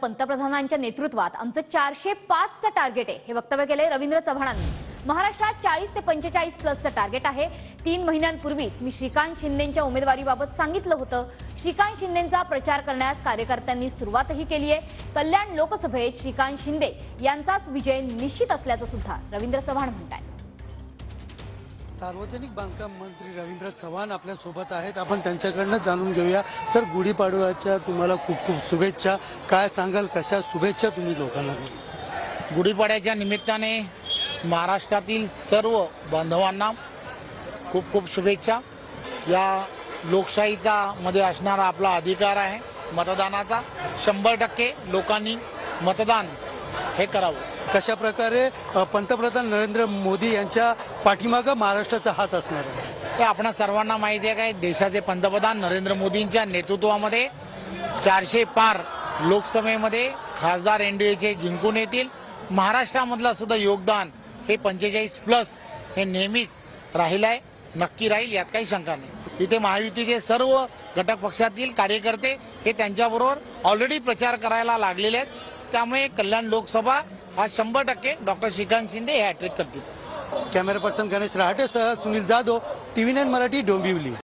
पंतप्रधानांच्या नेतृत्वात आमचं 405चं टार्गेट आहे हे वक्तव्य केले रवींद्र चव्हाणांनी। महाराष्ट्रात 40 ते 45 प्लसचं टार्गेट आहे। 3 महिन्यांपूर्वीच मी श्रीकांत शिंदेंच्या उमेदवारीबाबत सांगितलं होतं। श्रीकांत शिंदेंचा प्रचार करण्यास कार्यकर्त्यांनी सुरुवातही केली आहे। कल्याण लोकसभेत श्रीकांत शिंदे यांचाच विजय निश्चित असल्याचं सुद्धा रवींद्र चव्हाण म्हणतात। सार्वजनिक बांधकाम मंत्री रवींद्र चव्हाण आपल्या सोबत आहेत। आपण त्यांच्याकडनं जाणून घेऊया। सर, गुढीपाडव्याच्या तुम्हाला खूप खूप शुभेच्छा। काय सांगाल, कशा शुभेच्छा तुम्ही लोकांना दिल्या? गुढीपाडव्याच्या निमित्ताने महाराष्ट्रातील सर्व बांधवांना खूप खूप शुभेच्छा। या लोकशाहीचा मध्ये असणारा आपला अधिकार आहे मतदानाचा। 100% लोकांनी मतदान हे करावं। कशा प्रकारे पंतप्रधान नरेंद्र मोदी यांच्या पाठीमागे महाराष्ट्राचा हात असणार आहे? तर आपणा सर्वांना माहिती आहे काय, देशाचे पंतप्रधान नरेंद्र मोदींच्या नेतृत्वामध्ये 400 पार लोकसभेमध्ये खासदार एनडीएचे जिंकून येतील। महाराष्ट्रामधला सुद्धा योगदान हे 45 प्लस हे नेहमीच राहिलं आहे, नक्की राहील, यात काही शंका नाही। इथे महायुतीचे सर्व घटक पक्षातील कार्यकर्ते हे त्यांच्याबरोबर ऑलरेडी प्रचार करायला लागलेले आहेत। त्यामुळे कल्याण लोकसभा हा 100% डॉक्टर श्रीकांत शिंदे हे हॅट्रिक करतील। कॅमेरा पर्सन गणेश रहाटेसह सुनील जाधव, TV9 मराठी, डोंबिवली।